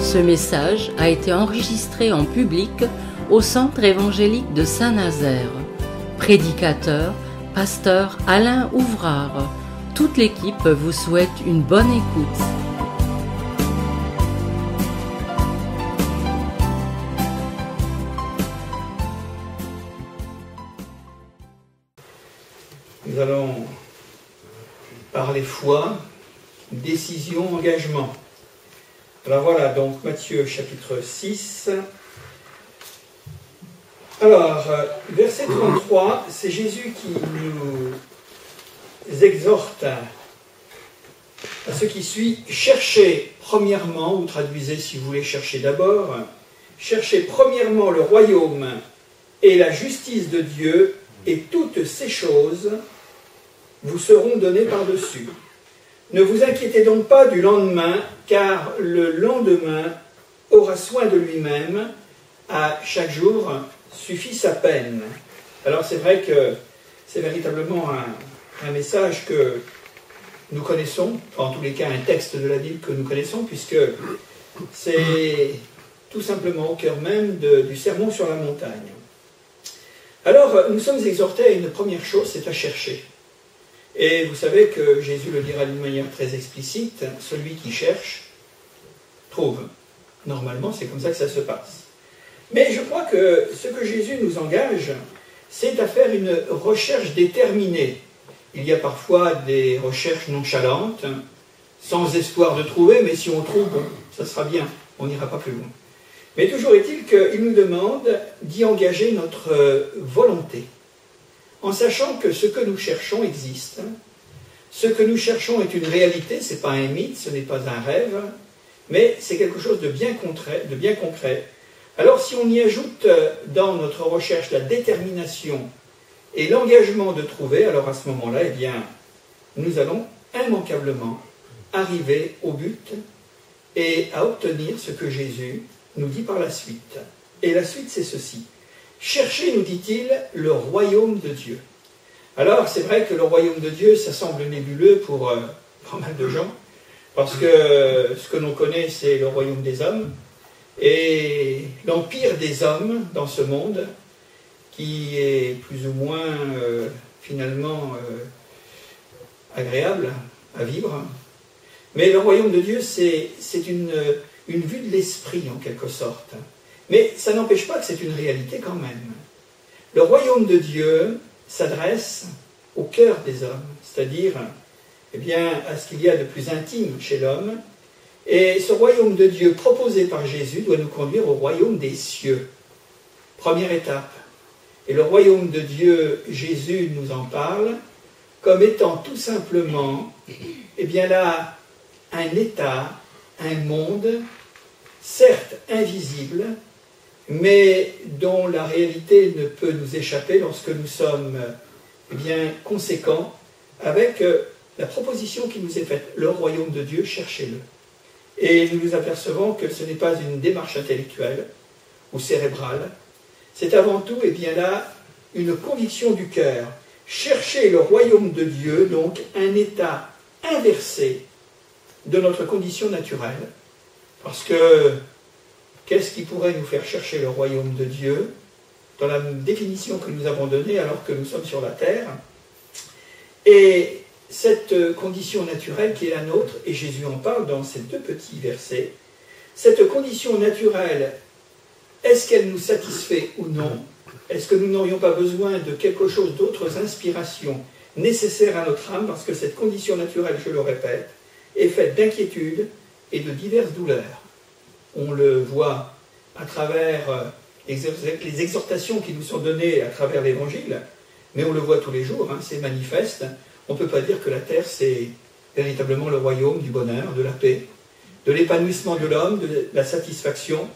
Ce message a été enregistré en public au Centre évangélique de Saint-Nazaire. Prédicateur, pasteur Alain Ouvrard. Toute l'équipe vous souhaite une bonne écoute. Nous allons parler foi, décision, engagement. Alors voilà, donc Matthieu chapitre 6. Alors, verset 33, c'est Jésus qui nous exhorte à ce qui suit. Cherchez premièrement, ou traduisez si vous voulez chercher d'abord, cherchez premièrement le royaume et la justice de Dieu, et toutes ces choses vous seront données par-dessus. Ne vous inquiétez donc pas du lendemain, car le lendemain aura soin de lui-même. À chaque jour suffit sa peine. Alors c'est vrai que c'est véritablement un message que nous connaissons, enfin, en tous les cas un texte de la Bible que nous connaissons, puisque c'est tout simplement au cœur même du sermon sur la montagne. Alors nous sommes exhortés à une première chose, c'est à chercher. Et vous savez que Jésus le dira d'une manière très explicite, celui qui cherche, trouve. Normalement, c'est comme ça que ça se passe. Mais je crois que ce que Jésus nous engage, c'est à faire une recherche déterminée. Il y a parfois des recherches nonchalantes, sans espoir de trouver, mais si on trouve, bon, ça sera bien, on n'ira pas plus loin. Mais toujours est-il qu'il nous demande d'y engager notre volonté, en sachant que ce que nous cherchons existe. Ce que nous cherchons est une réalité, ce n'est pas un mythe, ce n'est pas un rêve, mais c'est quelque chose de bien concret. Alors si on y ajoute dans notre recherche la détermination et l'engagement de trouver, alors à ce moment-là, eh bien, nous allons immanquablement arriver au but et à obtenir ce que Jésus nous dit par la suite. Et la suite, c'est ceci. Cherchez, nous dit-il, le royaume de Dieu. Alors, c'est vrai que le royaume de Dieu, ça semble nébuleux pour pas mal de gens, parce que ce que l'on connaît, c'est le royaume des hommes, et l'empire des hommes dans ce monde, qui est plus ou moins, finalement, agréable à vivre. Mais le royaume de Dieu, c'est une vue de l'esprit, en quelque sorte. Mais ça n'empêche pas que c'est une réalité quand même. Le royaume de Dieu s'adresse au cœur des hommes, c'est-à-dire eh bien, à ce qu'il y a de plus intime chez l'homme. Et ce royaume de Dieu proposé par Jésus doit nous conduire au royaume des cieux. Première étape. Et le royaume de Dieu, Jésus nous en parle comme étant tout simplement, eh bien là, un état, un monde, certes invisible, mais dont la réalité ne peut nous échapper lorsque nous sommes eh bien, conséquents avec la proposition qui nous est faite. Le royaume de Dieu, cherchez-le. Et nous nous apercevons que ce n'est pas une démarche intellectuelle ou cérébrale, c'est avant tout eh bien là, une conviction du cœur. Chercher le royaume de Dieu, donc un état inversé de notre condition naturelle, parce que qu'est-ce qui pourrait nous faire chercher le royaume de Dieu dans la définition que nous avons donnée alors que nous sommes sur la terre? Et cette condition naturelle qui est la nôtre, et Jésus en parle dans ces deux petits versets, cette condition naturelle, est-ce qu'elle nous satisfait ou non? Est-ce que nous n'aurions pas besoin de quelque chose d'autres inspirations nécessaires à notre âme, parce que cette condition naturelle, je le répète, est faite d'inquiétudes et de diverses douleurs. On le voit à travers les exhortations qui nous sont données à travers l'Évangile, mais on le voit tous les jours, hein, c'est manifeste. On ne peut pas dire que la terre, c'est véritablement le royaume du bonheur, de la paix, de l'épanouissement de l'homme, de la satisfaction.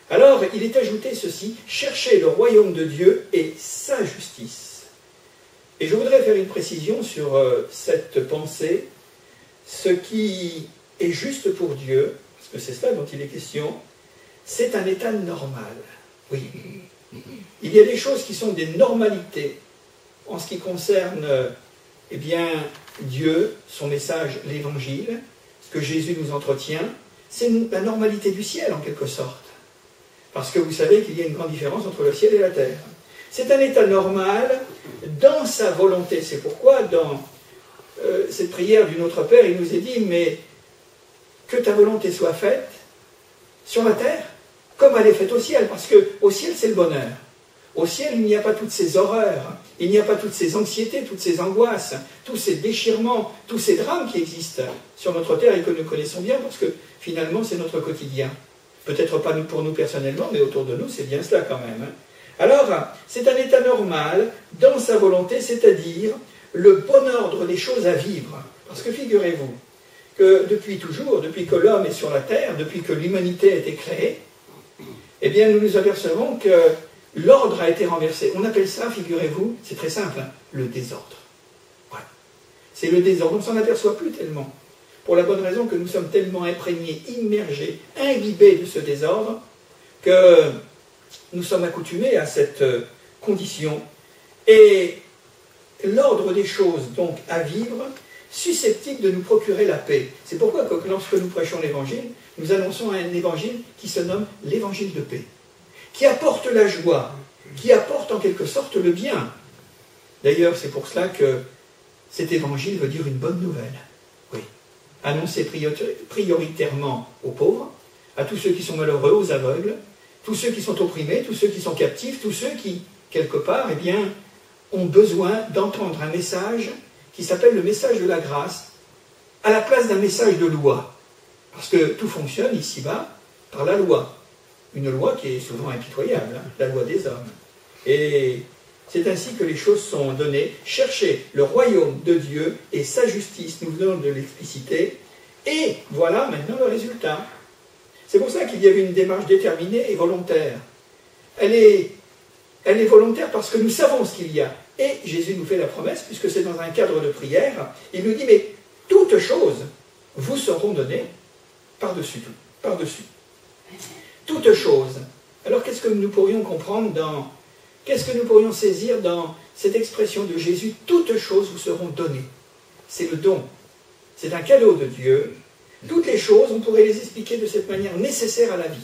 Alors, il est ajouté ceci, cherchez le royaume de Dieu et sa justice. Et je voudrais faire une précision sur cette pensée. Ce qui est juste pour Dieu, parce que c'est cela dont il est question, c'est un état normal. Oui. Il y a des choses qui sont des normalités en ce qui concerne eh bien, Dieu, son message, l'Évangile, ce que Jésus nous entretient. c'est la normalité du ciel en quelque sorte. Parce que vous savez qu'il y a une grande différence entre le ciel et la terre. C'est un état normal dans sa volonté. C'est pourquoi dans cette prière du Notre Père, il nous est dit, mais que ta volonté soit faite sur la terre comme elle est faite au ciel. Parce qu'au ciel, c'est le bonheur. Au ciel, il n'y a pas toutes ces horreurs, il n'y a pas toutes ces anxiétés, toutes ces angoisses, tous ces déchirements, tous ces drames qui existent sur notre terre et que nous connaissons bien parce que finalement, c'est notre quotidien. Peut-être pas pour nous personnellement, mais autour de nous, c'est bien cela quand même. Alors, c'est un état normal dans sa volonté, c'est-à-dire le bon ordre des choses à vivre. Parce que figurez-vous que depuis toujours, depuis que l'homme est sur la terre, depuis que l'humanité a été créée, eh bien, nous nous apercevons que l'ordre a été renversé. On appelle ça, figurez-vous, c'est très simple, hein, le désordre. Ouais. C'est le désordre, on ne s'en aperçoit plus tellement. Pour la bonne raison que nous sommes tellement imprégnés, immergés, imbibés de ce désordre, que nous sommes accoutumés à cette condition. Et l'ordre des choses, donc, à vivre, susceptible de nous procurer la paix. C'est pourquoi, lorsque nous prêchons l'Évangile, nous annonçons un Évangile qui se nomme l'Évangile de paix, qui apporte la joie, qui apporte en quelque sorte le bien. D'ailleurs, c'est pour cela que cet Évangile veut dire une bonne nouvelle. Oui. Annoncé prioritairement aux pauvres, à tous ceux qui sont malheureux, aux aveugles, tous ceux qui sont opprimés, tous ceux qui sont captifs, tous ceux qui, quelque part, eh bien, ont besoin d'entendre un message qui s'appelle le message de la grâce, à la place d'un message de loi. Parce que tout fonctionne ici-bas par la loi. Une loi qui est souvent impitoyable, hein, la loi des hommes. Et c'est ainsi que les choses sont données. Cherchez le royaume de Dieu et sa justice, nous venons de l'expliciter, et voilà maintenant le résultat. C'est pour ça qu'il y avait une démarche déterminée et volontaire. Elle est volontaire parce que nous savons ce qu'il y a. Et Jésus nous fait la promesse, puisque c'est dans un cadre de prière, il nous dit, mais toutes choses vous seront données par-dessus tout, par-dessus. Toutes choses. Alors qu'est-ce que nous pourrions comprendre qu'est-ce que nous pourrions saisir dans cette expression de Jésus, toutes choses vous seront données? C'est le don. C'est un cadeau de Dieu. Toutes les choses, on pourrait les expliquer de cette manière, nécessaires à la vie,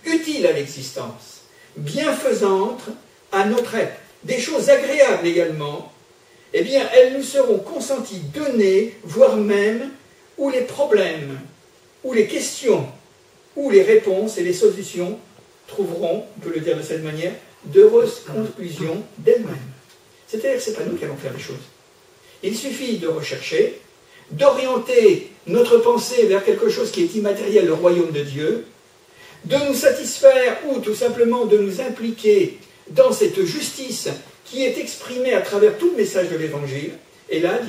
utiles à l'existence, bienfaisantes à notre être, des choses agréables également, eh bien, elles nous seront consenties, données, voire même, où les problèmes, où les questions, où les réponses et les solutions trouveront, on peut le dire de cette manière, d'heureuses conclusions d'elles-mêmes. C'est-à-dire que ce n'est pas nous qui allons faire les choses. Il suffit de rechercher, d'orienter notre pensée vers quelque chose qui est immatériel, le royaume de Dieu, de nous satisfaire ou tout simplement de nous impliquer dans cette justice qui est exprimée à travers tout le message de l'Évangile. Et là,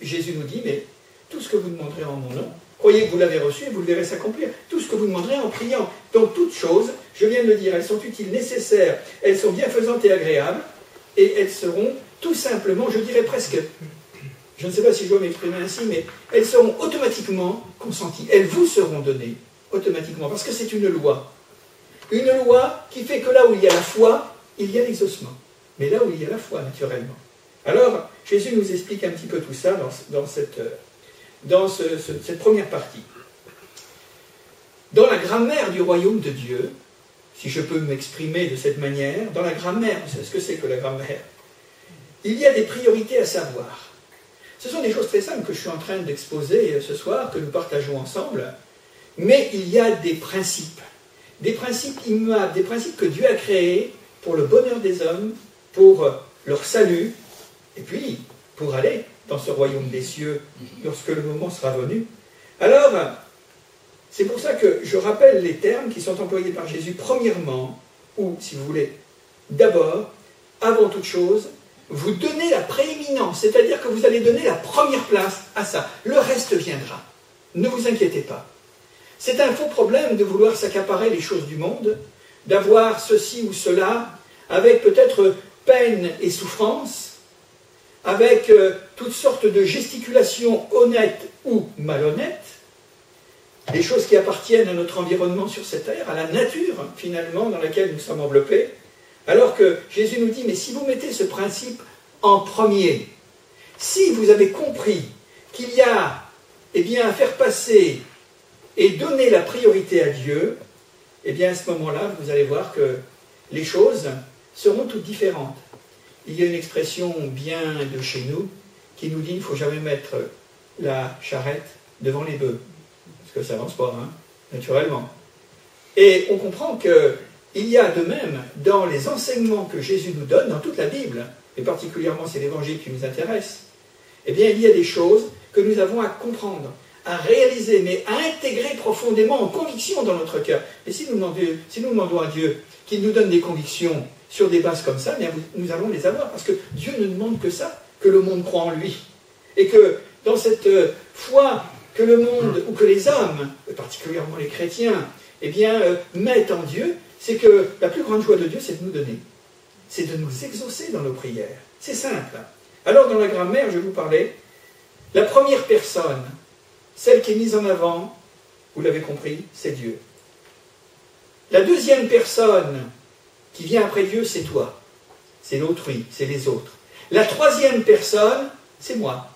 Jésus nous dit, mais tout ce que vous demanderez en mon nom, croyez que vous l'avez reçu et vous le verrez s'accomplir. Tout ce que vous demanderez en priant. Donc toutes choses, je viens de le dire, elles sont utiles, nécessaires, elles sont bienfaisantes et agréables, et elles seront tout simplement, je dirais presque, je ne sais pas si je dois m'exprimer ainsi, mais elles seront automatiquement consenties. Elles vous seront données automatiquement, parce que c'est une loi. Une loi qui fait que là où il y a la foi, il y a l'exaucement. Mais là où il y a la foi, naturellement. Alors, Jésus nous explique un petit peu tout ça dans cette première partie. Dans la grammaire du royaume de Dieu, si je peux m'exprimer de cette manière, dans la grammaire, vous savez ce que c'est que la grammaire? Il y a des priorités à savoir. Ce sont des choses très simples que je suis en train d'exposer ce soir, que nous partageons ensemble, mais il y a des principes immuables, des principes que Dieu a créés pour le bonheur des hommes, pour leur salut, et puis pour aller dans ce royaume des cieux lorsque le moment sera venu. Alors, c'est pour ça que je rappelle les termes qui sont employés par Jésus, premièrement, ou si vous voulez, d'abord, avant toute chose, vous donnez la prééminence, c'est-à-dire que vous allez donner la première place à ça. Le reste viendra. Ne vous inquiétez pas. C'est un faux problème de vouloir s'accaparer les choses du monde, d'avoir ceci ou cela, avec peut-être peine et souffrance, avec toutes sortes de gesticulations honnêtes ou malhonnêtes, des choses qui appartiennent à notre environnement sur cette terre, à la nature, finalement, dans laquelle nous sommes enveloppés, alors que Jésus nous dit, mais si vous mettez ce principe en premier, si vous avez compris qu'il y a, eh bien, à faire passer et donner la priorité à Dieu, eh bien à ce moment-là, vous allez voir que les choses seront toutes différentes. Il y a une expression bien de chez nous qui nous dit qu'il ne faut jamais mettre la charrette devant les bœufs, parce que ça n'avance pas, hein, naturellement. Et on comprend qu'il y a de même dans les enseignements que Jésus nous donne, dans toute la Bible, et particulièrement c'est l'Évangile qui nous intéresse, eh bien il y a des choses que nous avons à comprendre, à réaliser, mais à intégrer profondément en conviction dans notre cœur. Et si nous demandons à Dieu qu'il nous donne des convictions sur des bases comme ça, eh bien nous allons les avoir, parce que Dieu ne demande que ça, que le monde croit en lui. Et que dans cette foi que le monde, ou que les hommes, particulièrement les chrétiens, eh bien, mettent en Dieu, c'est que la plus grande joie de Dieu, c'est de nous donner. C'est de nous exaucer dans nos prières. C'est simple. Alors, dans la grammaire, je vous parlais, la première personne, celle qui est mise en avant, vous l'avez compris, c'est Dieu. La deuxième personne qui vient après Dieu, c'est toi. C'est l'autrui, c'est les autres. La troisième personne, c'est moi.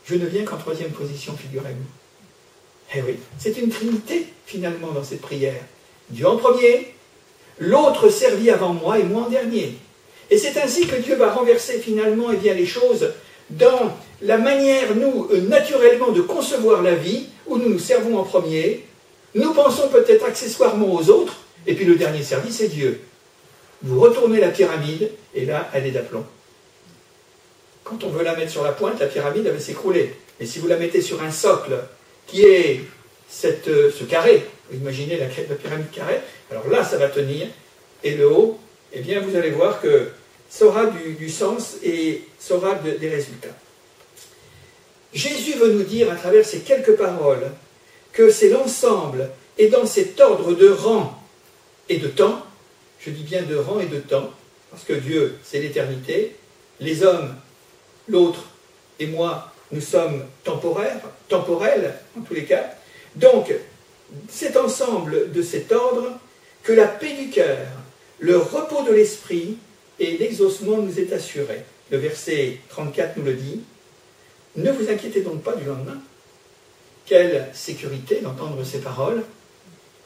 Je ne viens qu'en troisième position, figurez-vous. Eh oui, c'est une trinité, finalement, dans cette prière. Dieu en premier, l'autre servi avant moi et moi en dernier. Et c'est ainsi que Dieu va renverser, finalement, eh bien, les choses dans la manière, nous, naturellement, de concevoir la vie, où nous nous servons en premier, nous pensons peut-être accessoirement aux autres, et puis le dernier servi, c'est Dieu. Vous retournez la pyramide, et là, elle est d'aplomb. Quand on veut la mettre sur la pointe, la pyramide, elle va s'écrouler. Et si vous la mettez sur un socle, qui est ce carré, vous imaginez la pyramide carrée, alors là, ça va tenir, et le haut, eh bien, vous allez voir que ça aura du sens et ça aura des résultats. Jésus veut nous dire, à travers ces quelques paroles, que c'est l'ensemble, et dans cet ordre de rang et de temps, je dis bien de rang et de temps, parce que Dieu, c'est l'éternité, les hommes, l'autre et moi, nous sommes temporels, en tous les cas. Donc, cet ensemble de cet ordre, que la paix du cœur, le repos de l'esprit et l'exaucement nous est assuré. Le verset 34 nous le dit. Ne vous inquiétez donc pas du lendemain. Quelle sécurité d'entendre ces paroles,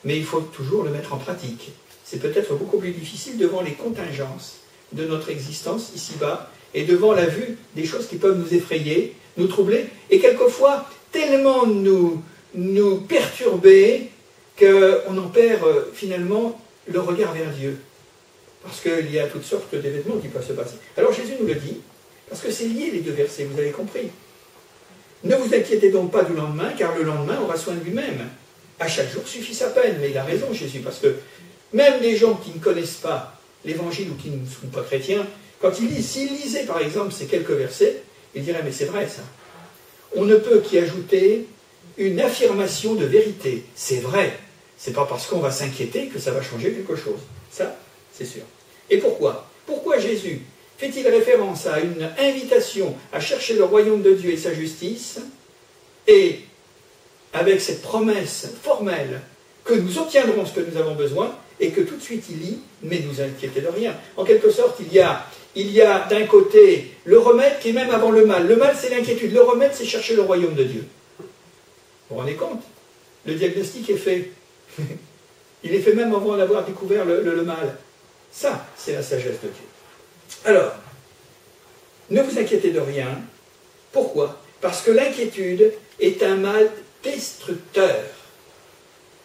mais il faut toujours le mettre en pratique. C'est peut-être beaucoup plus difficile devant les contingences de notre existence ici-bas et devant la vue des choses qui peuvent nous effrayer, nous troubler, et quelquefois tellement nous perturber qu'on en perd finalement le regard vers Dieu. Parce qu'il y a toutes sortes d'événements qui peuvent se passer. Alors Jésus nous le dit, parce que c'est lié les deux versets, vous avez compris. Ne vous inquiétez donc pas du lendemain, car le lendemain aura soin de lui-même. À chaque jour suffit sa peine. Mais il a raison Jésus, parce que même les gens qui ne connaissent pas l'Évangile ou qui ne sont pas chrétiens, quand ils lisent, s'ils lisaient par exemple ces quelques versets, ils diraient mais c'est vrai ça. On ne peut qu'y ajouter une affirmation de vérité. C'est vrai. C'est pas parce qu'on va s'inquiéter que ça va changer quelque chose. Ça, c'est sûr. Et pourquoi? Pourquoi Jésus fait-il référence à une invitation à chercher le royaume de Dieu et sa justice, et avec cette promesse formelle que nous obtiendrons ce que nous avons besoin, et que tout de suite il lit, mais ne vous inquiétez de rien. En quelque sorte, il y a d'un côté le remède qui est même avant le mal. Le mal, c'est l'inquiétude. Le remède, c'est chercher le royaume de Dieu. Vous vous rendez compte? Le diagnostic est fait. Il est fait même avant d'avoir découvert le mal. Ça, c'est la sagesse de Dieu. Alors, ne vous inquiétez de rien. Pourquoi? Parce que l'inquiétude est un mal destructeur.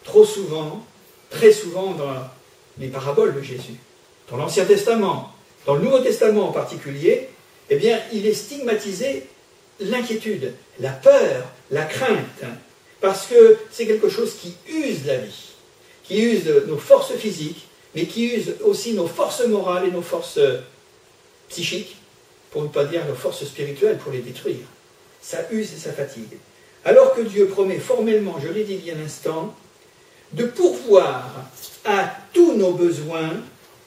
Trop souvent, très souvent dans les paraboles de Jésus, dans l'Ancien Testament, dans le Nouveau Testament en particulier, eh bien, il est stigmatisé l'inquiétude, la peur, la crainte, parce que c'est quelque chose qui use la vie, qui use nos forces physiques, mais qui use aussi nos forces morales et nos forces psychiques, pour ne pas dire nos forces spirituelles, pour les détruire. Ça use et ça fatigue. Alors que Dieu promet formellement, je l'ai dit il y a un instant, de pourvoir à tous nos besoins,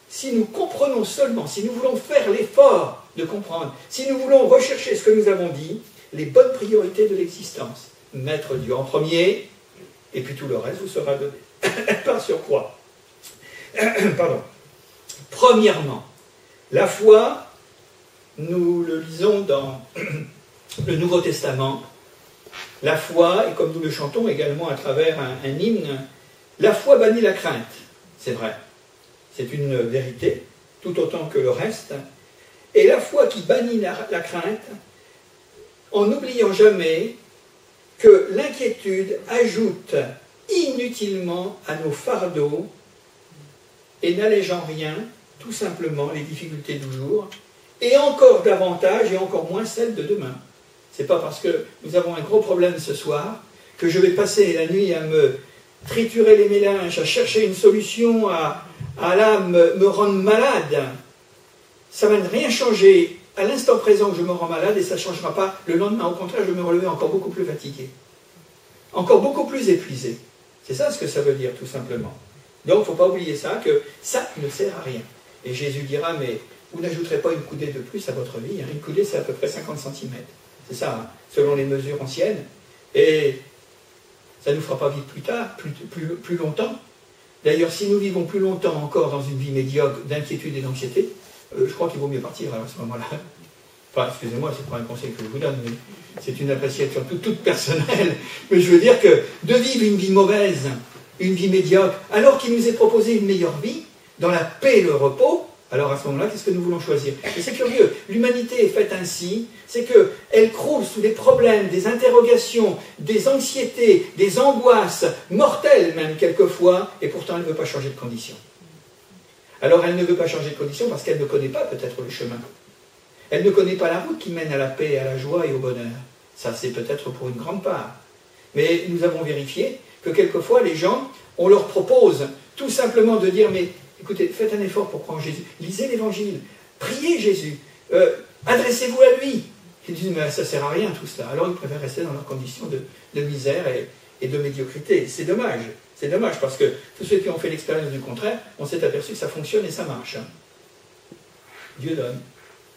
si nous comprenons seulement, si nous voulons faire l'effort de comprendre, si nous voulons rechercher ce que nous avons dit, les bonnes priorités de l'existence. Mettre Dieu en premier, et puis tout le reste vous sera donné. Par surcroît. Pardon. Premièrement, la foi, nous le lisons dans le Nouveau Testament, La foi, et comme nous le chantons également à travers un hymne, la foi bannit la crainte. C'est vrai. C'est une vérité, tout autant que le reste. Et la foi qui bannit la crainte, en n'oubliant jamais que l'inquiétude ajoute inutilement à nos fardeaux et n'allégeant rien, tout simplement, les difficultés du jour, et encore davantage et encore moins celles de demain. C'est pas parce que nous avons un gros problème ce soir que je vais passer la nuit à me triturer les méninges, à chercher une solution, à là me rendre malade. Ça ne va rien changer à l'instant présent où je me rends malade et ça ne changera pas le lendemain. Au contraire, je vais me relever encore beaucoup plus fatigué, encore beaucoup plus épuisé. C'est ça ce que ça veut dire, tout simplement. Donc, il ne faut pas oublier ça, que ça ne sert à rien. Et Jésus dira, mais vous n'ajouterez pas une coudée de plus à votre vie. Une coudée, c'est à peu près 50 cm. C'est ça, hein, selon les mesures anciennes. Et ça ne nous fera pas vivre plus tard, plus longtemps. D'ailleurs, si nous vivons plus longtemps encore dans une vie médiocre d'inquiétude et d'anxiété, je crois qu'il vaut mieux partir à ce moment-là. Enfin, excusez-moi, c'est pas un conseil que je vous donne, mais c'est une appréciation toute personnelle. Mais je veux dire que de vivre une vie mauvaise, une vie médiocre, alors qu'il nous est proposé une meilleure vie, dans la paix et le repos, alors à ce moment-là, qu'est-ce que nous voulons choisir? Et c'est curieux, l'humanité est faite ainsi, c'est qu'elle croule sous des problèmes, des interrogations, des anxiétés, des angoisses, mortelles même quelquefois, et pourtant elle ne veut pas changer de condition. Alors elle ne veut pas changer de condition parce qu'elle ne connaît pas peut-être le chemin. Elle ne connaît pas la route qui mène à la paix, à la joie et au bonheur. Ça c'est peut-être pour une grande part. Mais nous avons vérifié que quelquefois les gens, on leur propose tout simplement de dire, mais écoutez, faites un effort pour prendre Jésus, lisez l'évangile, priez Jésus, adressez-vous à lui. Ils disent, mais ça ne sert à rien tout cela. Alors ils préfèrent rester dans leurs conditions de misère et de médiocrité. C'est dommage. C'est dommage parce que tous ceux qui ont fait l'expérience du contraire, on s'est aperçu que ça fonctionne et ça marche. Dieu donne,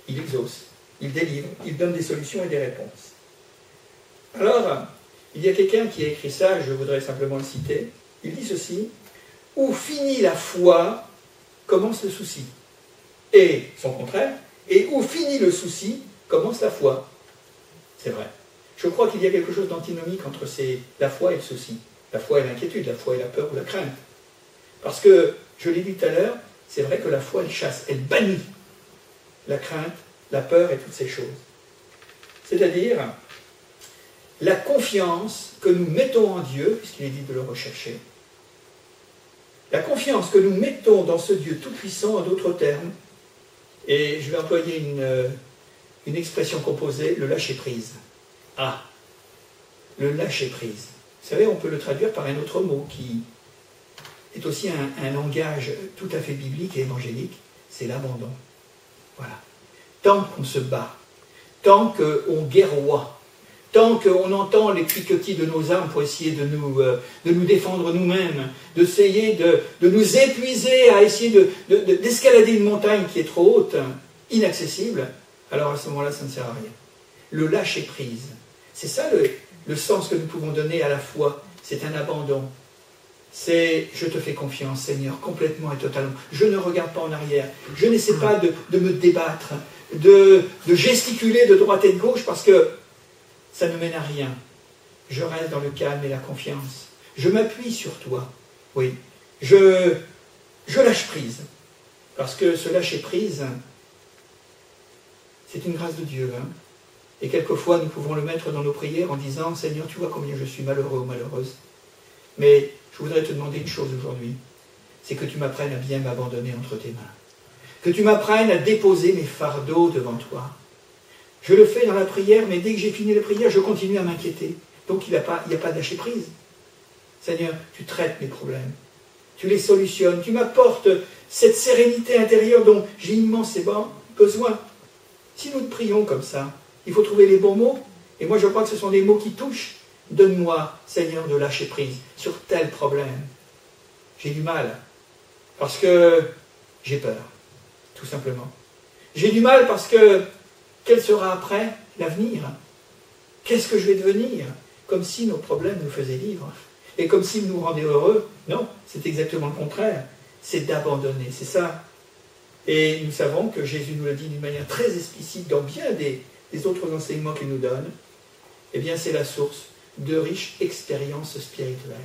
il exauce, il délivre, il donne des solutions et des réponses. Alors, il y a quelqu'un qui a écrit ça, je voudrais simplement le citer. Il dit ceci, « Où finit la foi, commence le souci. » Et son contraire, « Et où finit le souci, commence la foi. » C'est vrai. Je crois qu'il y a quelque chose d'antinomique entre la foi et le souci. La foi et l'inquiétude, la foi et la peur ou la crainte. Parce que, je l'ai dit tout à l'heure, c'est vrai que la foi, elle chasse, elle bannit la crainte, la peur et toutes ces choses. C'est-à-dire, la confiance que nous mettons en Dieu, puisqu'il est dit de le rechercher, la confiance que nous mettons dans ce Dieu tout-puissant, en d'autres termes, et je vais employer une expression composée, le lâcher-prise. Ah, le lâcher-prise. Vous savez, on peut le traduire par un autre mot qui est aussi un langage tout à fait biblique et évangélique, c'est l'abandon. Voilà. Tant qu'on se bat, tant qu'on guerroie, tant qu'on entend les cliquetis de nos armes pour essayer de nous défendre nous-mêmes, d'essayer de nous épuiser à essayer d'escalader une montagne qui est trop haute, inaccessible, alors à ce moment-là, ça ne sert à rien. Le lâcher-prise, c'est ça le sens que nous pouvons donner à la foi, c'est un abandon. C'est « je te fais confiance, Seigneur, complètement et totalement. Je ne regarde pas en arrière. Je n'essaie pas de me débattre, de gesticuler de droite et de gauche parce que ça ne mène à rien. Je reste dans le calme et la confiance. Je m'appuie sur toi. Oui. Je lâche prise. Parce que ce lâcher prise, c'est une grâce de Dieu. Hein. Et quelquefois, nous pouvons le mettre dans nos prières en disant « Seigneur, tu vois combien je suis malheureux ou malheureuse. Mais je voudrais te demander une chose aujourd'hui. C'est que tu m'apprennes à bien m'abandonner entre tes mains. Que tu m'apprennes à déposer mes fardeaux devant toi. Je le fais dans la prière, mais dès que j'ai fini la prière, je continue à m'inquiéter. Donc il n'y a pas de lâcher prise. Seigneur, tu traites mes problèmes. Tu les solutionnes. Tu m'apportes cette sérénité intérieure dont j'ai immensément besoin. Si nous te prions comme ça, il faut trouver les bons mots. Et moi, je crois que ce sont des mots qui touchent. Donne-moi, Seigneur, de lâcher prise sur tel problème. J'ai du mal parce que j'ai peur, tout simplement. J'ai du mal parce que quel sera après l'avenir? Qu'est-ce que je vais devenir? Comme si nos problèmes nous faisaient vivre. Et comme s'ils nous rendaient heureux. Non, c'est exactement le contraire. C'est d'abandonner, c'est ça. Et nous savons que Jésus nous le dit d'une manière très explicite dans bien des autres enseignements qu'il nous donne. Eh bien, c'est la source de riches expériences spirituelles.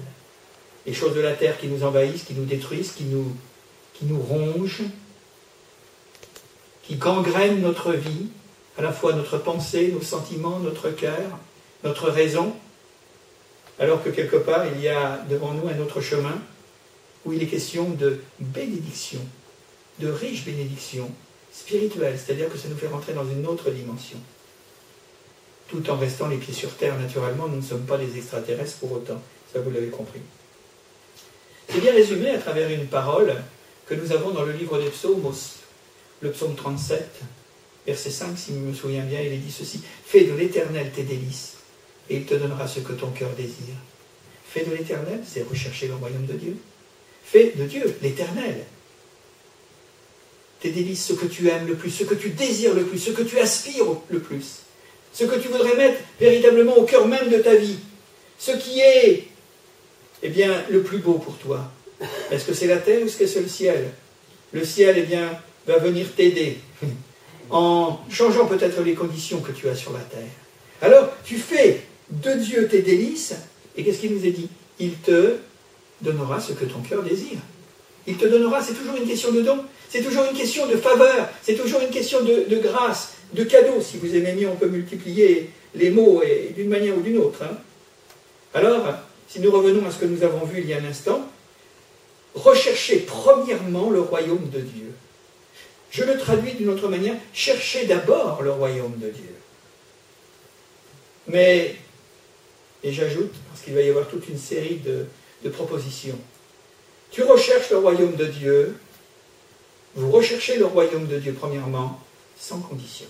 Les choses de la terre qui nous envahissent, qui nous détruisent, qui nous rongent, qui gangrènent notre vie, à la fois notre pensée, nos sentiments, notre cœur, notre raison, alors que quelque part il y a devant nous un autre chemin où il est question de bénédiction, de riches bénédictions spirituelles, c'est-à-dire que ça nous fait rentrer dans une autre dimension. Tout en restant les pieds sur terre, naturellement, nous ne sommes pas des extraterrestres pour autant, ça vous l'avez compris. C'est bien résumé à travers une parole que nous avons dans le livre des psaumes, le psaume 37, verset 5, si je me souviens bien, il est dit ceci: « Fais de l'Éternel tes délices, et il te donnera ce que ton cœur désire. » Fais de l'Éternel, c'est rechercher le royaume de Dieu. Fais de Dieu, l'Éternel, tes délices, ce que tu aimes le plus, ce que tu désires le plus, ce que tu aspires le plus, ce que tu voudrais mettre véritablement au cœur même de ta vie, ce qui est, eh bien, le plus beau pour toi. Est-ce que c'est la terre ou est-ce que c'est le ciel? Le ciel, eh bien, va venir t'aider en changeant peut-être les conditions que tu as sur la terre. Alors, tu fais de Dieu tes délices, et qu'est-ce qu'il nous est dit? Il te donnera ce que ton cœur désire. Il te donnera, c'est toujours une question de don, c'est toujours une question de faveur, c'est toujours une question de grâce, de cadeau. Si vous aimez mieux, on peut multiplier les mots d'une manière ou d'une autre. Alors, si nous revenons à ce que nous avons vu il y a un instant, recherchez premièrement le royaume de Dieu. Je le traduis d'une autre manière, cherchez d'abord le royaume de Dieu. Mais, et j'ajoute, parce qu'il va y avoir toute une série de propositions, tu recherches le royaume de Dieu, vous recherchez le royaume de Dieu premièrement, sans condition.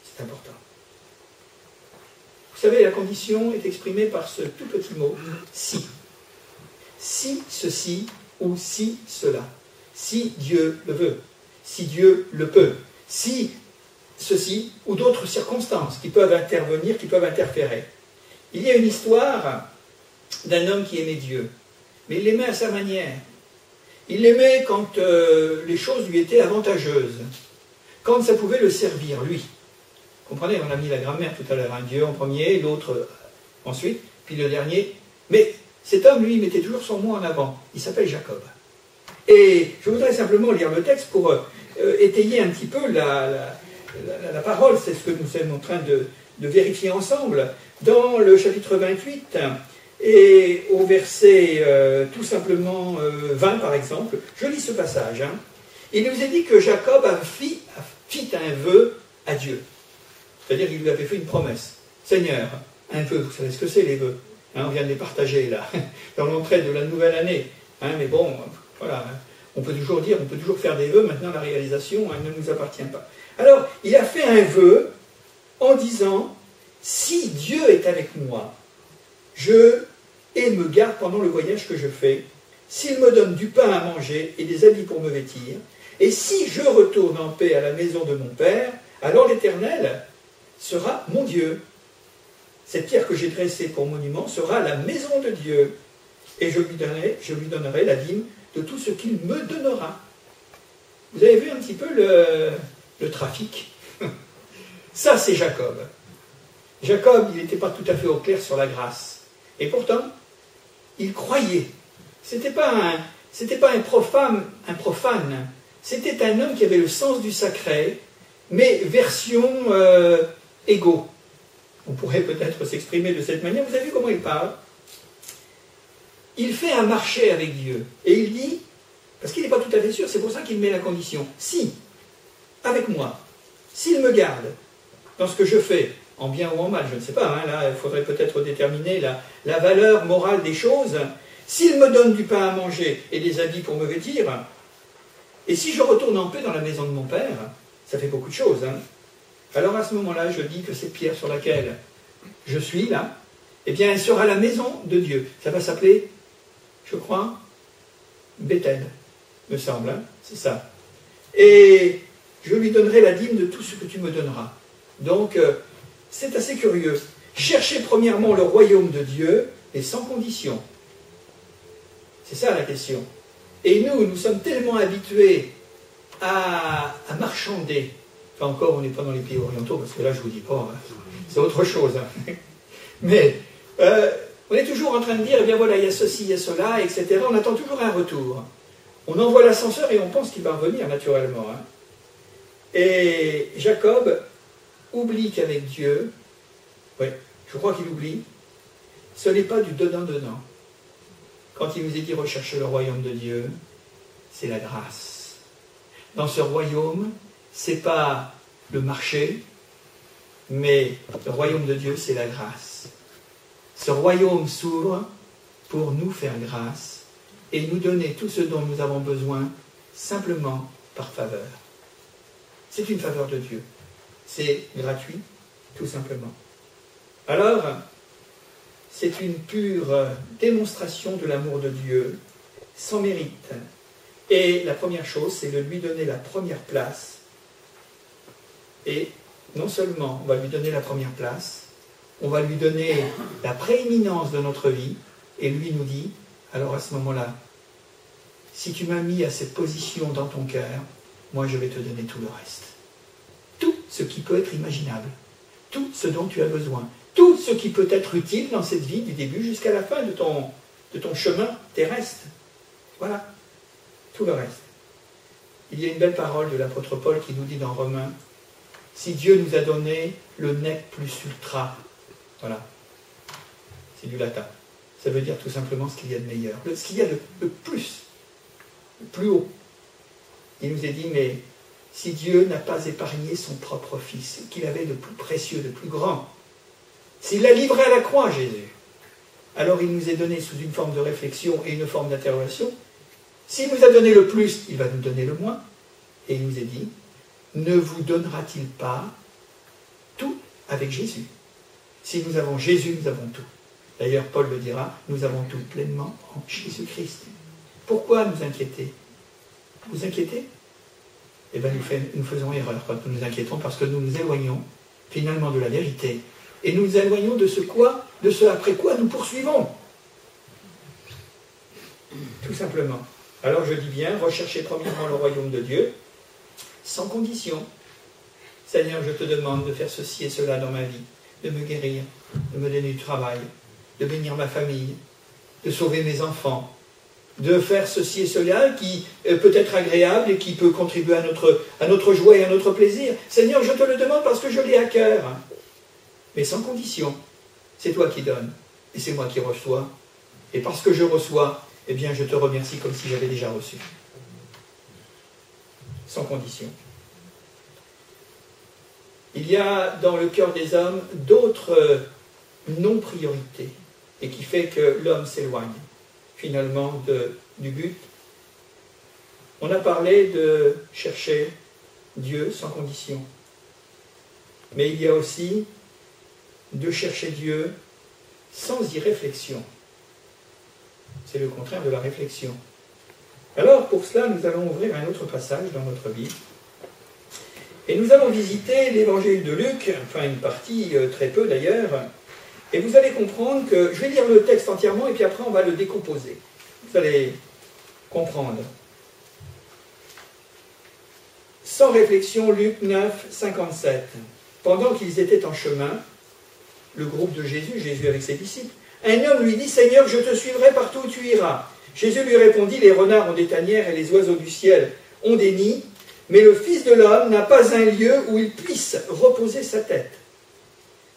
C'est important. Vous savez, la condition est exprimée par ce tout petit mot, si. Si ceci ou si cela. Si Dieu le veut. Si Dieu le peut. Si ceci ou d'autres circonstances qui peuvent intervenir, qui peuvent interférer. Il y a une histoire d'un homme qui aimait Dieu, mais il l'aimait à sa manière. Il l'aimait quand les choses lui étaient avantageuses, quand ça pouvait le servir, lui. Vous comprenez, on a mis la grammaire tout à l'heure, un Dieu en premier, l'autre ensuite, puis le dernier. Mais cet homme, lui, mettait toujours son mot en avant. Il s'appelle Jacob. Et je voudrais simplement lire le texte pour étayer un petit peu la parole. C'est ce que nous sommes en train de vérifier ensemble. Dans le chapitre 28, et au verset tout simplement 20 par exemple, je lis ce passage. Il nous est dit que Jacob fit un vœu à Dieu. C'est-à-dire qu'il lui avait fait une promesse. Seigneur, un vœu, vous savez ce que c'est les vœux, on vient de les partager là, dans l'entrée de la nouvelle année. Mais bon, voilà, on peut toujours dire, on peut toujours faire des vœux, maintenant la réalisation ne nous appartient pas. Alors, il a fait un vœu en disant, si Dieu est avec moi, et me garde pendant le voyage que je fais, s'il me donne du pain à manger et des habits pour me vêtir, et si je retourne en paix à la maison de mon Père, alors l'Éternel sera mon Dieu. Cette pierre que j'ai dressée pour monument sera la maison de Dieu, et je lui donnerai la dîme de tout ce qu'il me donnera. Vous avez vu un petit peu le trafic? Ça, c'est Jacob. Jacob, il n'était pas tout à fait au clair sur la grâce. Et pourtant, il croyait. C'était pas un profane. C'était un homme qui avait le sens du sacré, mais version égo. On pourrait peut-être s'exprimer de cette manière. Vous avez vu comment il parle? Il fait un marché avec Dieu. Et il dit, parce qu'il n'est pas tout à fait sûr, c'est pour ça qu'il met la condition. Si, avec moi, s'il me garde dans ce que je fais, en bien ou en mal, je ne sais pas, là, il faudrait peut-être déterminer la valeur morale des choses. S'il me donne du pain à manger et des habits pour me vêtir, et si je retourne en paix dans la maison de mon Père, ça fait beaucoup de choses. Alors à ce moment-là, je dis que cette pierre sur laquelle je suis, là, eh bien, elle sera la maison de Dieu. Ça va s'appeler, je crois, Bethel, me semble, c'est ça. Et je lui donnerai la dîme de tout ce que tu me donneras. Donc, c'est assez curieux. Cherchez premièrement le royaume de Dieu, et sans condition. C'est ça la question. Et nous sommes tellement habitués à marchander. Enfin encore, on n'est pas dans les pays orientaux, parce que là, je ne vous dis pas, c'est autre chose. Mais On est toujours en train de dire, eh bien voilà, il y a ceci, il y a cela, etc. On attend toujours un retour. On envoie l'ascenseur et on pense qu'il va revenir naturellement. Hein. Et Jacob oublie qu'avec Dieu, oui, je crois qu'il oublie, ce n'est pas du donnant-donnant. Quand il nous est dit rechercher le royaume de Dieu, c'est la grâce. Dans ce royaume, ce n'est pas le marché, mais le royaume de Dieu, c'est la grâce. Ce royaume s'ouvre pour nous faire grâce et nous donner tout ce dont nous avons besoin simplement par faveur. C'est une faveur de Dieu. C'est gratuit, tout simplement. Alors, c'est une pure démonstration de l'amour de Dieu, sans mérite. Et la première chose, c'est de lui donner la première place. Et non seulement on va lui donner la première place, on va lui donner la prééminence de notre vie, et lui nous dit, alors à ce moment-là, si tu m'as mis à cette position dans ton cœur, moi je vais te donner tout le reste. Tout ce qui peut être imaginable, tout ce dont tu as besoin, tout ce qui peut être utile dans cette vie, du début jusqu'à la fin de ton chemin terrestre. Voilà, tout le reste. Il y a une belle parole de l'apôtre Paul qui nous dit dans Romains, si Dieu nous a donné le nec plus ultra, voilà, c'est du latin. Ça veut dire tout simplement ce qu'il y a de meilleur, ce qu'il y a de plus, le plus haut. Il nous est dit, mais si Dieu n'a pas épargné son propre Fils, qu'il avait de plus précieux, de plus grand, s'il l'a livré à la croix, Jésus, alors il nous est donné sous une forme de réflexion et une forme d'interrogation. S'il nous a donné le plus, il va nous donner le moins. Et il nous est dit, ne vous donnera-t-il pas tout avec Jésus? Si nous avons Jésus, nous avons tout. D'ailleurs, Paul le dira, nous avons tout pleinement en Jésus-Christ. Pourquoi nous inquiéter? Vous inquiétez? Eh bien, nous faisons erreur quand nous nous inquiétons, parce que nous nous éloignons finalement de la vérité. Et nous nous éloignons de ce après quoi nous poursuivons. Tout simplement. Alors je dis bien, recherchez premièrement le royaume de Dieu, sans condition. Seigneur, je te demande de faire ceci et cela dans ma vie, de me guérir, de me donner du travail, de bénir ma famille, de sauver mes enfants, de faire ceci et cela qui peut être agréable et qui peut contribuer à notre joie et à notre plaisir. Seigneur, je te le demande parce que je l'ai à cœur. Mais sans condition. C'est toi qui donnes et c'est moi qui reçois. Et parce que je reçois, eh bien je te remercie comme si j'avais déjà reçu. Sans condition. Il y a dans le cœur des hommes d'autres non-priorités et qui fait que l'homme s'éloigne finalement du but. On a parlé de chercher Dieu sans condition. Mais il y a aussi de chercher Dieu sans irréflexion. C'est le contraire de la réflexion. Alors, pour cela, nous allons ouvrir un autre passage dans notre Bible. Et nous allons visiter l'évangile de Luc, enfin une partie, très peu d'ailleurs. Et vous allez comprendre que, je vais lire le texte entièrement et puis après on va le décomposer. Vous allez comprendre. Sans réflexion, Luc 9, 57. Pendant qu'ils étaient en chemin, le groupe de Jésus, Jésus avec ses disciples, un homme lui dit, Seigneur, je te suivrai partout où tu iras. Jésus lui répondit, les renards ont des tanières et les oiseaux du ciel ont des nids, mais le Fils de l'homme n'a pas un lieu où il puisse reposer sa tête.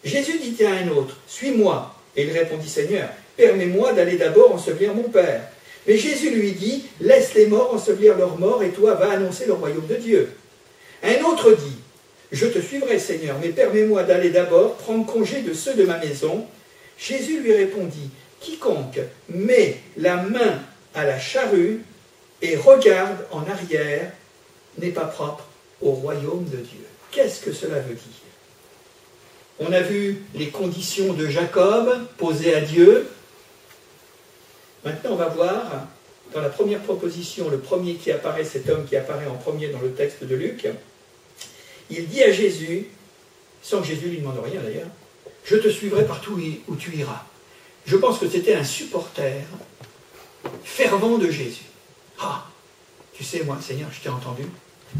Jésus dit à un autre, suis-moi. Et il répondit, Seigneur, permets-moi d'aller d'abord ensevelir mon Père. Mais Jésus lui dit, laisse les morts ensevelir leurs morts et toi va annoncer le royaume de Dieu. Un autre dit, je te suivrai, Seigneur, mais permets-moi d'aller d'abord prendre congé de ceux de ma maison. Jésus lui répondit, quiconque met la main à la charrue et regarde en arrière n'est pas propre au royaume de Dieu. Qu'est-ce que cela veut dire? On a vu les conditions de Jacob posées à Dieu. Maintenant, on va voir, dans la première proposition, le premier qui apparaît, cet homme qui apparaît en premier dans le texte de Luc, il dit à Jésus, sans que Jésus lui demande rien d'ailleurs, « Je te suivrai partout où tu iras. » Je pense que c'était un supporter fervent de Jésus. « Ah, tu sais, moi, Seigneur, je t'ai entendu.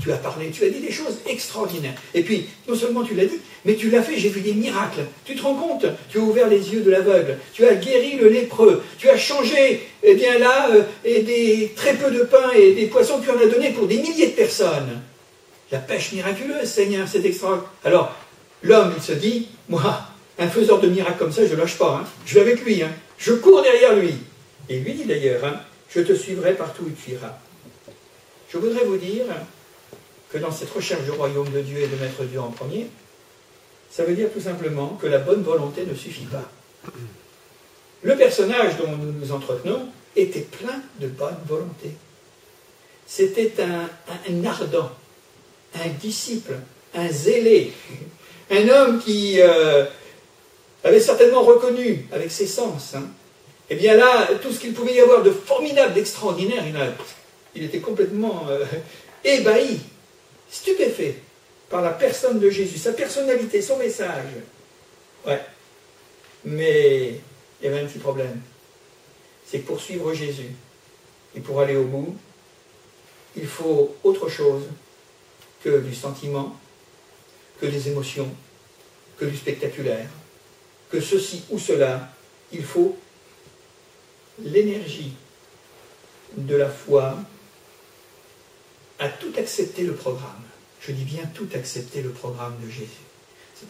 Tu as parlé, tu as dit des choses extraordinaires. Et puis, non seulement tu l'as dit, mais tu l'as fait, j'ai vu des miracles. Tu te rends compte? Tu as ouvert les yeux de l'aveugle, tu as guéri le lépreux, tu as changé, eh bien là, et très peu de pain et des poissons, tu en as donné pour des milliers de personnes. La pêche miraculeuse, Seigneur, c'est extraordinaire. Alors, l'homme, il se dit, moi, un faiseur de miracles comme ça, je ne lâche pas, hein. Je vais avec lui, hein. Je cours derrière lui. Et il lui dit d'ailleurs, hein, je te suivrai partout où tu iras. Je voudrais vous dire que dans cette recherche du royaume de Dieu et de mettre Dieu en premier, ça veut dire tout simplement que la bonne volonté ne suffit pas. Le personnage dont nous nous entretenons était plein de bonne volonté. C'était un ardent, un disciple, un zélé, un homme qui avait certainement reconnu avec ses sens, hein, eh bien là, tout ce qu'il pouvait y avoir de formidable, d'extraordinaire, il était complètement ébahi, stupéfait par la personne de Jésus, sa personnalité, son message. Ouais. Mais il y avait un petit problème. C'est que pour suivre Jésus et pour aller au bout, il faut autre chose que du sentiment, que des émotions, que du spectaculaire, que ceci ou cela. Il faut l'énergie de la foi à tout accepter le programme. Je dis bien tout accepter le programme de Jésus. C'est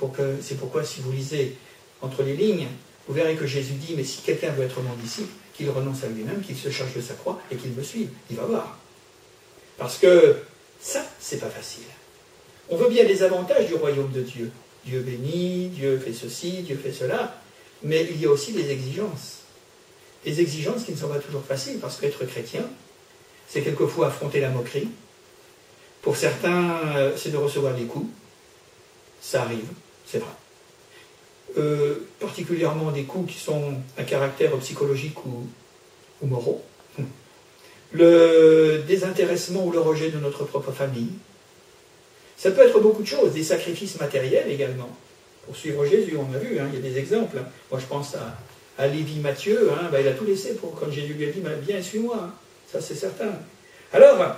pourquoi si vous lisez entre les lignes, vous verrez que Jésus dit, mais si quelqu'un veut être mon disciple, qu'il renonce à lui-même, qu'il se charge de sa croix et qu'il me suive. Il va voir. Parce que ça, c'est pas facile. On veut bien les avantages du royaume de Dieu. Dieu bénit, Dieu fait ceci, Dieu fait cela, mais il y a aussi des exigences. Des exigences qui ne sont pas toujours faciles, parce qu'être chrétien, c'est quelquefois affronter la moquerie. Pour certains, c'est de recevoir des coups. Ça arrive, c'est vrai. Particulièrement des coups qui sont à caractère psychologique ou moraux. Le désintéressement ou le rejet de notre propre famille. Ça peut être beaucoup de choses, des sacrifices matériels également. Pour suivre Jésus, on a vu, hein, il y a des exemples. Hein. Moi, je pense à Lévi Matthieu, hein, il a tout laissé quand Jésus lui a dit, viens, suis-moi. Hein. Ça, c'est certain. Alors,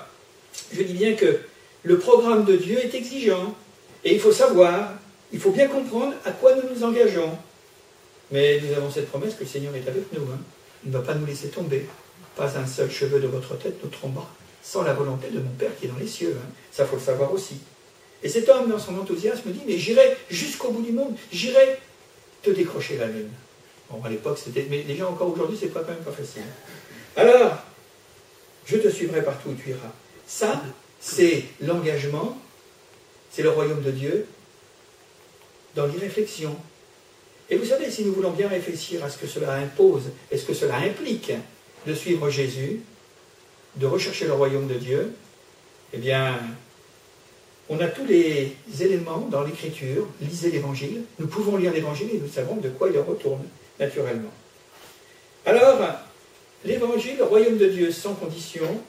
je dis bien que le programme de Dieu est exigeant. Et il faut savoir, il faut bien comprendre à quoi nous nous engageons. Mais nous avons cette promesse que le Seigneur est avec nous. Hein. Il ne va pas nous laisser tomber. Pas un seul cheveu de votre tête ne tombera sans la volonté de mon Père qui est dans les cieux. Hein. Ça, il faut le savoir aussi. Et cet homme, dans son enthousiasme, dit, mais j'irai jusqu'au bout du monde, j'irai te décrocher la lune. Bon, à l'époque, c'était... Mais déjà, encore aujourd'hui, c'est quand même pas facile. Alors, je te suivrai partout où tu iras. Ça, c'est l'engagement, c'est le royaume de Dieu dans l'irréflexion. Et vous savez, si nous voulons bien réfléchir à ce que cela impose, et ce que cela implique de suivre Jésus, de rechercher le royaume de Dieu, eh bien, on a tous les éléments dans l'Écriture. Lisez l'Évangile. Nous pouvons lire l'Évangile et nous savons de quoi il retourne, naturellement. Alors, l'Évangile, le royaume de Dieu sans condition,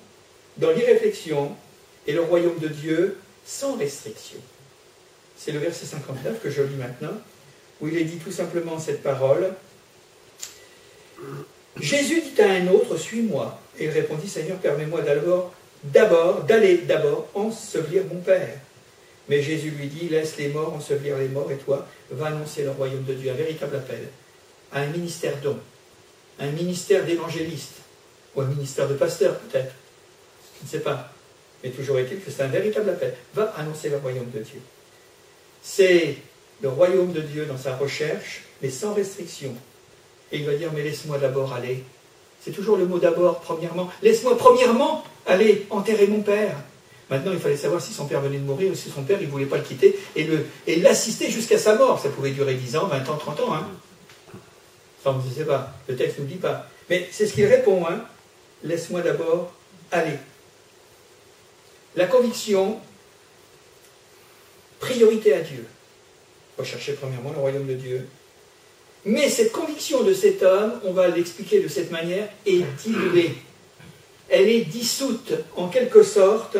dans l'irréflexion, et le royaume de Dieu sans restriction. C'est le verset 59 que je lis maintenant, où il est dit tout simplement cette parole. Jésus dit à un autre, suis-moi. Et il répondit, Seigneur, permets-moi d'aller ensevelir mon Père. Mais Jésus lui dit, laisse les morts ensevelir les morts, et toi, va annoncer le royaume de Dieu, un véritable appel, à un ministère don, un ministère d'évangéliste, ou un ministère de pasteur peut-être, je ne sais pas. Mais toujours est-il que c'est un véritable appel. Va annoncer le royaume de Dieu. C'est le royaume de Dieu dans sa recherche, mais sans restriction. Et il va dire, mais laisse-moi d'abord aller. C'est toujours le mot d'abord, premièrement. Laisse-moi premièrement aller enterrer mon père. Maintenant, il fallait savoir si son père venait de mourir ou si son père, il ne voulait pas le quitter et l'assister jusqu'à sa mort. Ça pouvait durer 10 ans, 20 ans, 30 ans. Hein. Enfin, on ne sait pas. Le texte ne nous dit pas. Mais c'est ce qu'il répond. Hein. Laisse-moi d'abord aller. La conviction, priorité à Dieu. Rechercher premièrement le royaume de Dieu. Mais cette conviction de cet homme, on va l'expliquer de cette manière, est diluée. Elle est dissoute, en quelque sorte,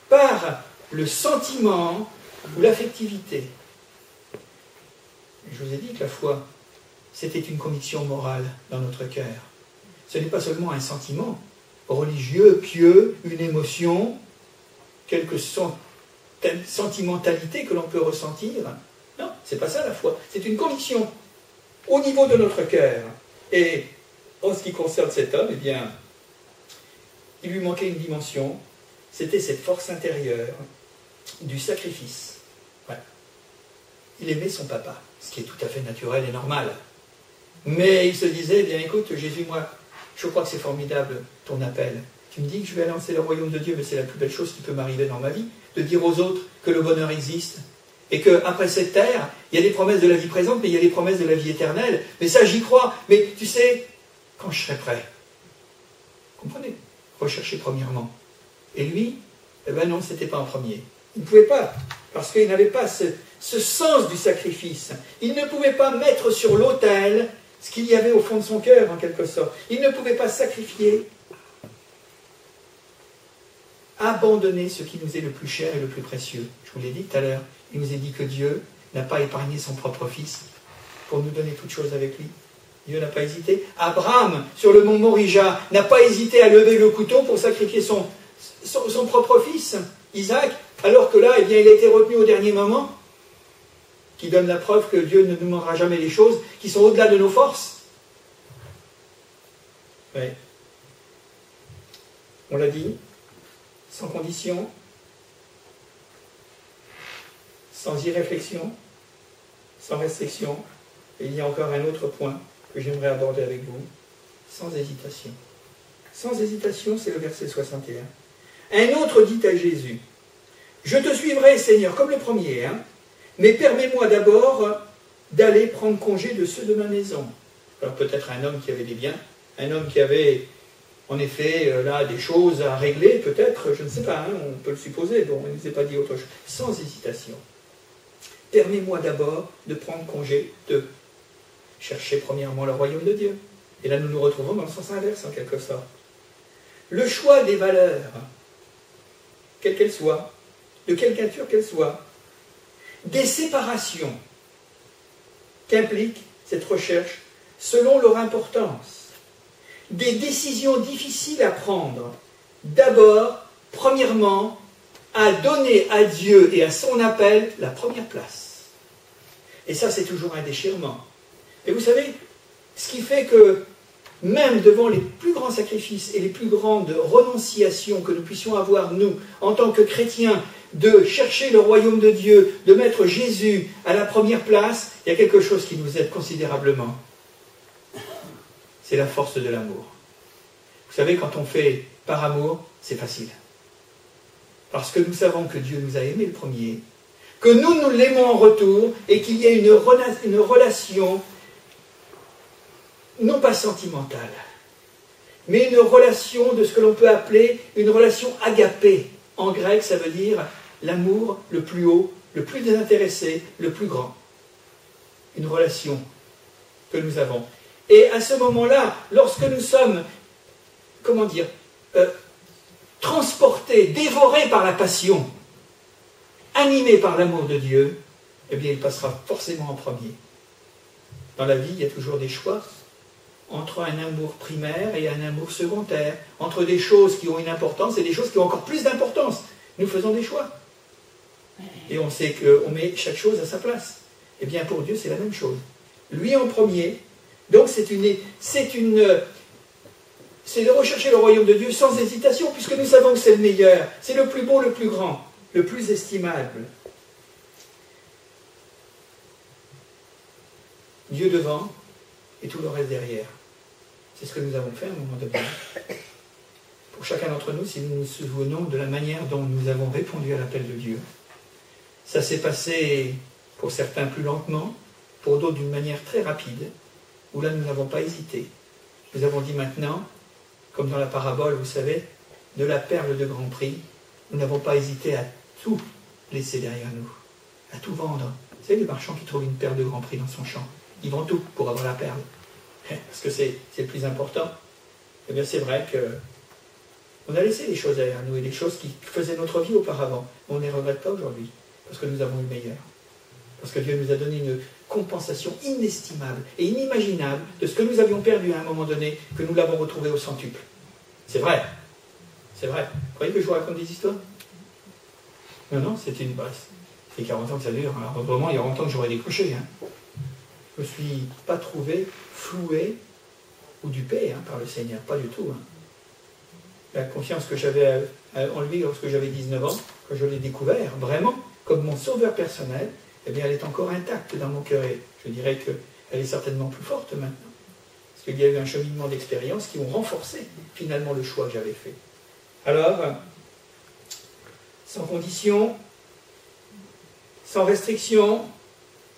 par le sentiment ou l'affectivité. Je vous ai dit que la foi, c'était une conviction morale dans notre cœur. Ce n'est pas seulement un sentiment religieux, pieux, une émotion quelque sentimentalité que l'on peut ressentir. Non, c'est pas ça la foi. C'est une conviction au niveau de notre cœur. Et en ce qui concerne cet homme, eh bien, il lui manquait une dimension. C'était cette force intérieure du sacrifice. Voilà. Il aimait son papa, ce qui est tout à fait naturel et normal. Mais il se disait, eh bien écoute, Jésus, moi, je crois que c'est formidable ton appel. Tu me dis que je vais lancer le royaume de Dieu, mais c'est la plus belle chose qui peut m'arriver dans ma vie, de dire aux autres que le bonheur existe, et qu'après cette terre, il y a des promesses de la vie présente, mais il y a des promesses de la vie éternelle. Mais ça, j'y crois. Mais tu sais, quand je serai prêt, comprenez, rechercher premièrement. Et lui, eh ben non, c'était pas en premier. Il ne pouvait pas, parce qu'il n'avait pas ce sens du sacrifice. Il ne pouvait pas mettre sur l'autel ce qu'il y avait au fond de son cœur, en quelque sorte. Il ne pouvait pas sacrifier, abandonner ce qui nous est le plus cher et le plus précieux. Je vous l'ai dit tout à l'heure, il nous a dit que Dieu n'a pas épargné son propre Fils pour nous donner toutes choses avec lui. Dieu n'a pas hésité. Abraham, sur le mont Morija, n'a pas hésité à lever le couteau pour sacrifier son propre fils, Isaac, alors que là, eh bien, il a été retenu au dernier moment, qui donne la preuve que Dieu ne nous demandera jamais les choses qui sont au-delà de nos forces. Oui. On l'a dit, sans condition, sans irréflexion, sans restriction. Et il y a encore un autre point que j'aimerais aborder avec vous, sans hésitation. Sans hésitation, c'est le verset 61. Un autre dit à Jésus, « Je te suivrai, Seigneur, comme le premier, mais permets-moi d'abord d'aller prendre congé de ceux de ma maison. » Alors peut-être un homme qui avait des biens, un homme qui avait en effet là des choses à régler, peut-être, je ne sais pas, on peut le supposer, bon, il ne nous a pas dit autre chose. Sans hésitation. Permets-moi d'abord de prendre congé de chercher premièrement le royaume de Dieu. Et là nous nous retrouvons dans le sens inverse en quelque sorte. Le choix des valeurs, quelles qu'elles soient, de quelque nature qu'elles soient, des séparations qu'implique cette recherche selon leur importance, des décisions difficiles à prendre, d'abord, premièrement, à donner à Dieu et à son appel la première place. Et ça, c'est toujours un déchirement. Et vous savez, ce qui fait que même devant les plus grands sacrifices et les plus grandes renonciations que nous puissions avoir, nous, en tant que chrétiens, de chercher le royaume de Dieu, de mettre Jésus à la première place, il y a quelque chose qui nous aide considérablement. C'est la force de l'amour. Vous savez, quand on fait par amour, c'est facile. Parce que nous savons que Dieu nous a aimés le premier, que nous l'aimons en retour, et qu'il y a une relation non pas sentimentale, mais une relation de ce que l'on peut appeler une relation agapée. En grec, ça veut dire l'amour le plus haut, le plus désintéressé, le plus grand. Une relation que nous avons. Et à ce moment-là, lorsque nous sommes, comment dire, transportés, dévorés par la passion, animés par l'amour de Dieu, eh bien il passera forcément en premier. Dans la vie, il y a toujours des choix entre un amour primaire et un amour secondaire, entre des choses qui ont une importance et des choses qui ont encore plus d'importance. Nous faisons des choix. Et on sait qu'on met chaque chose à sa place. Eh bien, pour Dieu, c'est la même chose. Lui en premier. Donc, c'est de rechercher le royaume de Dieu sans hésitation, puisque nous savons que c'est le meilleur. C'est le plus beau, le plus grand, le plus estimable. Dieu devant et tout le reste derrière. C'est ce que nous avons fait à un moment donné. Pour chacun d'entre nous, si nous nous souvenons de la manière dont nous avons répondu à l'appel de Dieu, ça s'est passé pour certains plus lentement, pour d'autres d'une manière très rapide, où là nous n'avons pas hésité. Nous avons dit maintenant, comme dans la parabole, vous savez, de la perle de grand prix, nous n'avons pas hésité à tout laisser derrière nous, à tout vendre. Vous savez, les marchands qui trouvent une perle de grand prix dans son champ, ils vendent tout pour avoir la perle. Parce que c'est le plus important. Eh bien, c'est vrai qu'on a laissé des choses derrière nous, et des choses qui faisaient notre vie auparavant. On ne les regrette pas aujourd'hui, parce que nous avons eu meilleur. Parce que Dieu nous a donné une compensation inestimable et inimaginable de ce que nous avions perdu à un moment donné, que nous l'avons retrouvé au centuple. C'est vrai. C'est vrai. Vous croyez que je vous raconte des histoires? Non, c'est une basse. C'est 40 ans que ça dure. Alors, autrement, il y a longtemps que j'aurais décroché. Je ne me suis pas trouvé floué ou dupé par le Seigneur. Pas du tout. La confiance que j'avais en lui lorsque j'avais 19 ans, quand je l'ai découvert, vraiment, comme mon sauveur personnel, eh bien, elle est encore intacte dans mon cœur. Et je dirais qu'elle est certainement plus forte maintenant. Parce qu'il y a eu un cheminement d'expérience qui ont renforcé finalement le choix que j'avais fait. Alors, sans condition, sans restriction,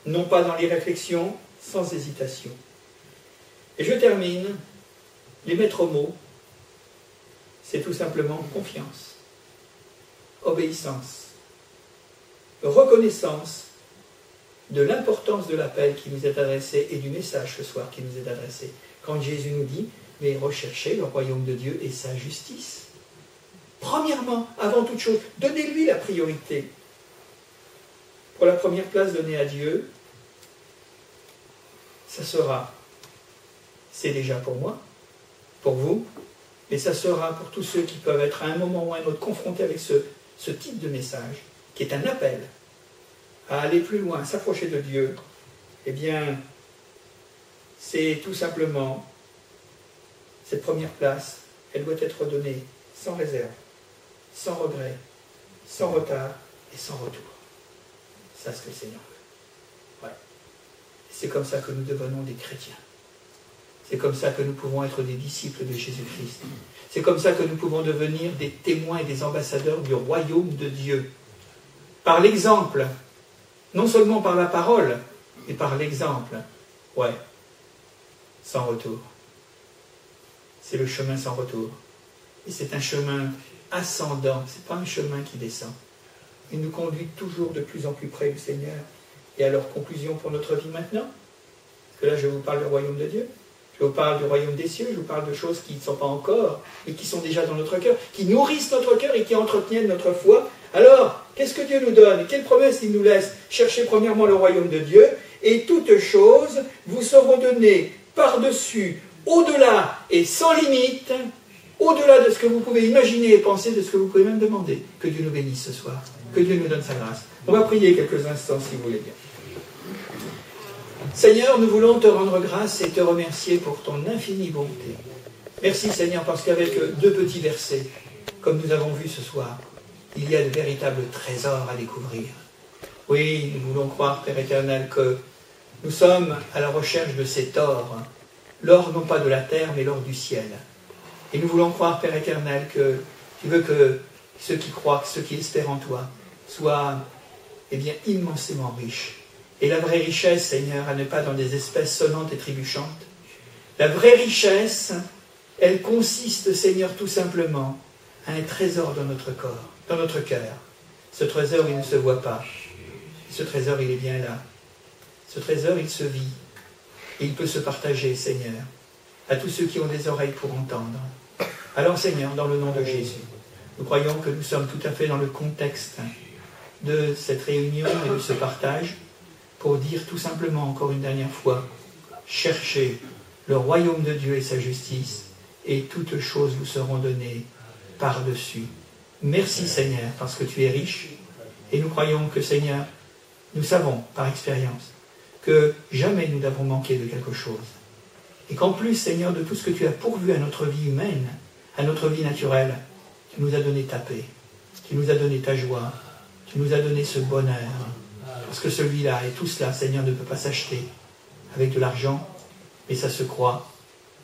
non pas dans les réflexions, sans hésitation. Et je termine, les maîtres mots, c'est tout simplement confiance, obéissance, reconnaissance de l'importance de l'appel qui nous est adressé et du message ce soir qui nous est adressé. Quand Jésus nous dit, mais recherchez le royaume de Dieu et sa justice. Premièrement, avant toute chose, donnez-lui la priorité. Pour la première place donnée à Dieu, ça sera, c'est déjà pour moi, pour vous, mais ça sera pour tous ceux qui peuvent être à un moment ou à un autre confrontés avec ce type de message, qui est un appel à aller plus loin, à s'approcher de Dieu. Eh bien, c'est tout simplement cette première place, elle doit être donnée sans réserve, sans regret, sans retard et sans retour. C'est ce que le Seigneur veut. Ouais. C'est comme ça que nous devenons des chrétiens. C'est comme ça que nous pouvons être des disciples de Jésus-Christ. C'est comme ça que nous pouvons devenir des témoins et des ambassadeurs du royaume de Dieu. Par l'exemple, non seulement par la parole, mais par l'exemple. Ouais, sans retour. C'est le chemin sans retour. Et c'est un chemin ascendant, ce n'est pas un chemin qui descend. Il nous conduit toujours de plus en plus près du Seigneur. Et alors, conclusion pour notre vie maintenant. Parce que là, je vous parle du royaume de Dieu. Je vous parle du royaume des cieux. Je vous parle de choses qui ne sont pas encore, mais qui sont déjà dans notre cœur, qui nourrissent notre cœur et qui entretiennent notre foi. Alors, qu'est-ce que Dieu nous donne? Quelle promesse il nous laisse? Cherchez premièrement le royaume de Dieu, et toutes choses vous seront données par-dessus, au-delà et sans limite, au-delà de ce que vous pouvez imaginer et penser, de ce que vous pouvez même demander. Que Dieu nous bénisse ce soir. Que Dieu nous donne sa grâce. On va prier quelques instants si vous voulez bien. Seigneur, nous voulons te rendre grâce et te remercier pour ton infinie bonté. Merci Seigneur, parce qu'avec deux petits versets, comme nous avons vu ce soir, il y a de véritables trésors à découvrir. Oui, nous voulons croire, Père éternel, que nous sommes à la recherche de cet or. L'or non pas de la terre, mais l'or du ciel. Et nous voulons croire, Père éternel, que tu veux que ceux qui croient, que ceux qui espèrent en toi, soient immensément riches. Et la vraie richesse, Seigneur, elle n'est pas dans des espèces sonnantes et trébuchantes. La vraie richesse, elle consiste, Seigneur, tout simplement, à un trésor dans notre corps, dans notre cœur. Ce trésor, il ne se voit pas. Ce trésor, il est bien là. Ce trésor, il se vit. Et il peut se partager, Seigneur, à tous ceux qui ont des oreilles pour entendre. Alors, Seigneur, dans le nom de Jésus, nous croyons que nous sommes tout à fait dans le contexte de cette réunion et de ce partage pour dire tout simplement, encore une dernière fois, cherchez le royaume de Dieu et sa justice, et toutes choses vous seront données par-dessus. Merci, Seigneur, parce que tu es riche, et nous croyons que, Seigneur, nous savons par expérience que jamais nous n'avons manqué de quelque chose. Et qu'en plus, Seigneur, de tout ce que tu as pourvu à notre vie humaine, à notre vie naturelle, tu nous as donné ta paix, tu nous as donné ta joie, tu nous as donné ce bonheur. Parce que celui-là et tout cela, Seigneur, ne peut pas s'acheter avec de l'argent, mais ça se croit.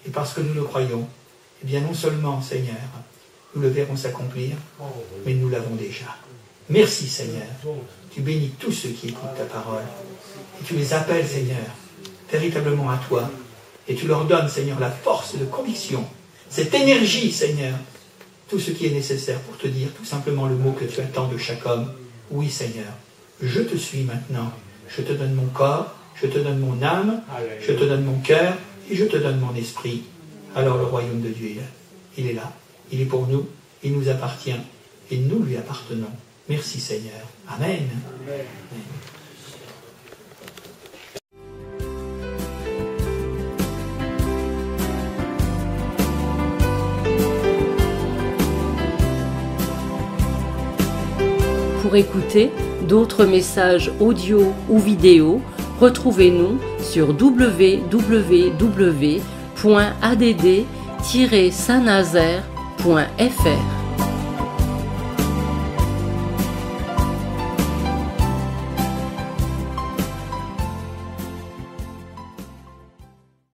Et parce que nous le croyons, eh bien non seulement, Seigneur, nous le verrons s'accomplir, mais nous l'avons déjà. Merci, Seigneur. Tu bénis tous ceux qui écoutent ta parole. Et tu les appelles, Seigneur, véritablement à toi. Et tu leur donnes, Seigneur, la force de conviction, cette énergie, Seigneur, tout ce qui est nécessaire pour te dire tout simplement le mot que tu attends de chaque homme. Oui, Seigneur, je te suis maintenant. Je te donne mon corps, je te donne mon âme, je te donne mon cœur et je te donne mon esprit. Alors le royaume de Dieu, il est là. Il est pour nous, il nous appartient et nous lui appartenons. Merci Seigneur. Amen. Amen. Pour écouter d'autres messages audio ou vidéo, retrouvez-nous sur www.add-saint-nazaire.fr.